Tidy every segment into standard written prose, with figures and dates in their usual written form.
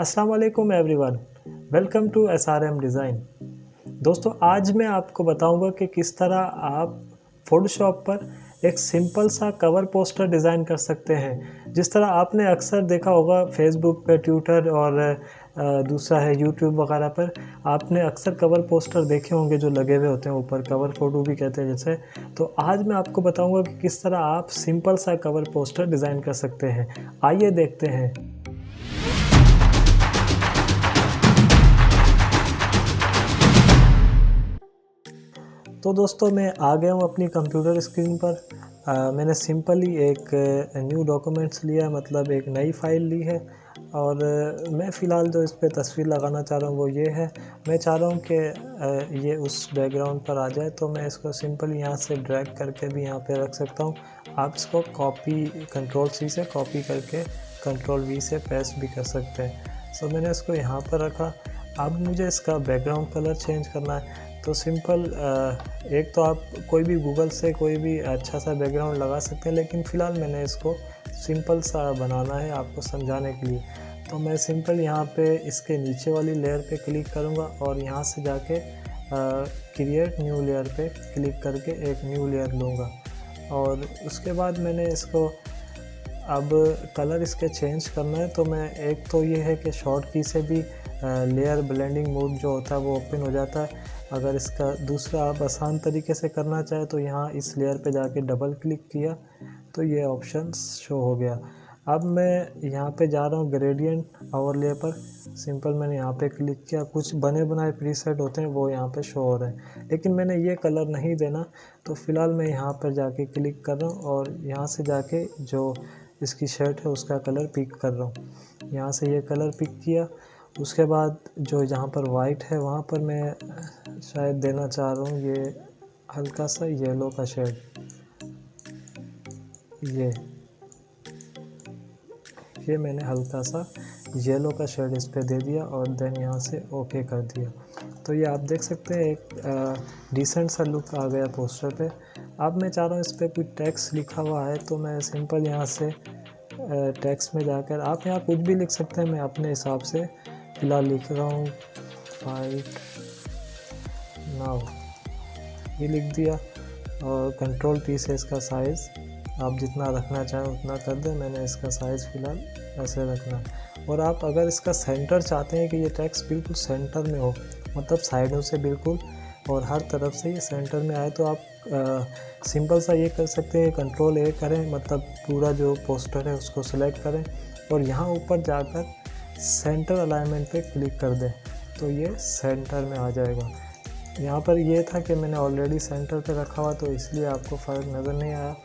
अस्सलाम वालेकुम everyone, welcome to SRM design. दोस्तों, आज मैं आपको बताऊंगा कि किस तरह आप फ़ोटोशॉप पर एक सिंपल सा कवर पोस्टर डिज़ाइन कर सकते हैं। जिस तरह आपने अक्सर देखा होगा फेसबुक पे, ट्विटर और दूसरा है यूट्यूब वगैरह पर, आपने अक्सर कवर पोस्टर देखे होंगे जो लगे हुए होते हैं ऊपर, कवर फ़ोटो भी कहते हैं जैसे। तो आज मैं आपको बताऊंगा कि किस तरह आप सिंपल सा कवर पोस्टर डिज़ाइन कर सकते हैं। आइए देखते हैं। तो दोस्तों, मैं आ गया हूँ अपनी कंप्यूटर स्क्रीन पर। मैंने सिंपली एक न्यू डॉक्यूमेंट्स लिया, मतलब एक नई फ़ाइल ली है। और मैं फ़िलहाल जो इस पे तस्वीर लगाना चाह रहा हूँ वो ये है। मैं चाह रहा हूँ कि ये उस बैकग्राउंड पर आ जाए, तो मैं इसको सिंपली यहाँ से ड्रैग करके भी यहाँ पे रख सकता हूँ। आप इसको कॉपी कंट्रोल-C से कॉपी करके कंट्रोल-V से पेस्ट भी कर सकते हैं। सो मैंने इसको यहाँ पर रखा। अब मुझे इसका बैकग्राउंड कलर चेंज करना है। तो सिंपल एक तो आप कोई भी गूगल से कोई भी अच्छा सा बैकग्राउंड लगा सकते हैं, लेकिन फ़िलहाल मैंने इसको सिंपल सा बनाना है आपको समझाने के लिए। तो मैं सिंपल यहाँ पे इसके नीचे वाली लेयर पे क्लिक करूँगा और यहाँ से जाके क्रिएट न्यू लेयर पे क्लिक करके एक न्यू लेयर लूँगा। और उसके बाद मैंने इसको अब कलर इसके चेंज करना है। तो मैं एक तो ये है कि शॉर्ट की से भी लेयर ब्लेंडिंग मोड जो होता है वो ओपन हो जाता है। अगर इसका दूसरा आप आसान तरीके से करना चाहें तो यहाँ इस लेयर पे जाके डबल क्लिक किया तो ये ऑप्शन शो हो गया। अब मैं यहाँ पे जा रहा हूँ ग्रेडियंट ओवरले पर। सिंपल मैंने यहाँ पे क्लिक किया, कुछ बने बनाए प्रीसेट होते हैं वो यहाँ पे शो हो रहे हैं, लेकिन मैंने ये कलर नहीं देना। तो फ़िलहाल मैं यहाँ पर जाके क्लिक कर रहा हूँ और यहाँ से जाके जो इसकी शर्ट है उसका कलर पिक कर रहा हूँ। यहाँ से ये कलर पिक किया। उसके बाद जो जहाँ पर वाइट है वहाँ पर मैं शायद देना चाह रहा हूँ ये हल्का सा येलो का शेड। ये मैंने हल्का सा येलो का शेड इस पे दे दिया और देन यहाँ से ओके कर दिया। तो ये आप देख सकते हैं एक डिसेंट सा लुक आ गया पोस्टर पे। अब मैं चाह रहा हूँ इस पर कोई टेक्स्ट लिखा हुआ है, तो मैं सिंपल यहाँ से टेक्स्ट में जाकर आप यहाँ कुछ भी लिख सकते हैं। मैं अपने हिसाब से फ़िलहाल लिख रहा हूँ फाइट नाउ, ये लिख दिया। और कंट्रोल-P से इसका साइज़ आप जितना रखना चाहें उतना कर दें। मैंने इसका साइज़ फ़िलहाल ऐसे रखना है। और आप अगर इसका सेंटर चाहते हैं कि ये टेक्स्ट बिल्कुल सेंटर में हो, मतलब साइडों से बिल्कुल और हर तरफ से ये सेंटर में आए, तो आप सिंपल सा ये कर सकते हैं, कंट्रोल-A करें, मतलब पूरा जो पोस्टर है उसको सेलेक्ट करें और यहाँ ऊपर जाकर सेंटर अलाइनमेंट पे क्लिक कर दें, तो ये सेंटर में आ जाएगा। यहाँ पर ये था कि मैंने ऑलरेडी सेंटर पे रखा हुआ, तो इसलिए आपको फ़र्क नज़र नहीं आया।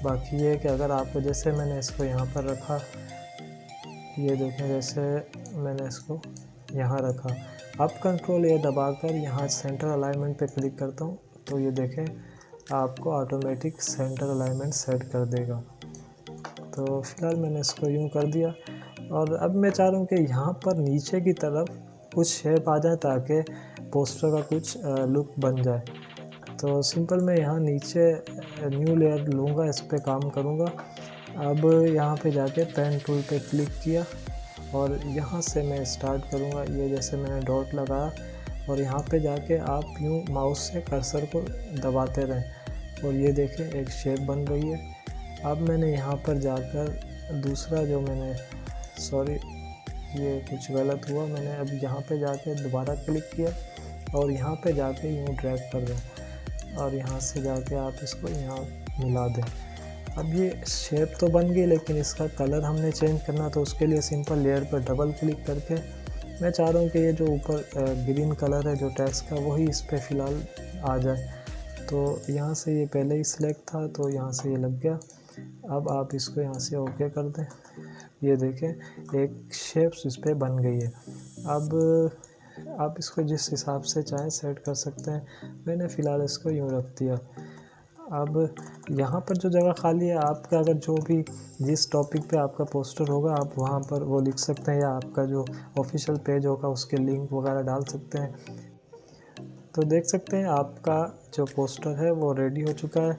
बाकी ये कि अगर आपको जैसे मैंने इसको यहाँ पर रखा, ये देखें जैसे मैंने इसको यहाँ रखा, अब कंट्रोल-A दबाकर यहाँ सेंटर अलाइनमेंट पे क्लिक करता हूँ, तो ये देखें आपको ऑटोमेटिक सेंटर अलाइनमेंट सेट कर देगा। तो फ़िलहाल मैंने इसको यूँ कर दिया। और अब मैं चाह रहा हूँ कि यहाँ पर नीचे की तरफ कुछ शेप आ जाए ताकि पोस्टर का कुछ लुक बन जाए। तो सिंपल मैं यहाँ नीचे न्यू लेयर लूँगा, इस पे काम करूँगा। अब यहाँ पे जाके पेन टूल पे क्लिक किया और यहाँ से मैं स्टार्ट करूँगा। ये जैसे मैंने डॉट लगाया और यहाँ पे जाके आप यूँ माउस से कर्सर को दबाते रहें और ये देखें एक शेप बन रही है। अब मैंने यहाँ पर जाकर दूसरा जो मैंने ये कुछ गलत हुआ, मैंने अब यहाँ पे जाके दोबारा क्लिक किया और यहाँ पे जाके यूँ ड्रैग कर दें और यहाँ से जाके आप इसको यहाँ मिला दें। अब ये शेप तो बन गई, लेकिन इसका कलर हमने चेंज करना, तो उसके लिए सिंपल लेयर पर डबल क्लिक करके मैं चाह रहा हूँ कि ये जो ऊपर ग्रीन कलर है जो टेक्स्ट का, वही इस पर फ़िलहाल आ जाए। तो यहाँ से ये पहले ही सिलेक्ट था, तो यहाँ से ये लग गया। अब आप इसको यहाँ से ओके कर दें। ये देखें एक शेप्स इस पर बन गई है। अब आप इसको जिस हिसाब से चाहें सेट कर सकते हैं। मैंने फ़िलहाल इसको यूँ रख दिया। अब यहाँ पर जो जगह खाली है, आपका अगर जो भी जिस टॉपिक पे आपका पोस्टर होगा आप वहाँ पर वो लिख सकते हैं, या आपका जो ऑफिशियल पेज होगा उसके लिंक वगैरह डाल सकते हैं। तो देख सकते हैं आपका जो पोस्टर है वो रेडी हो चुका है।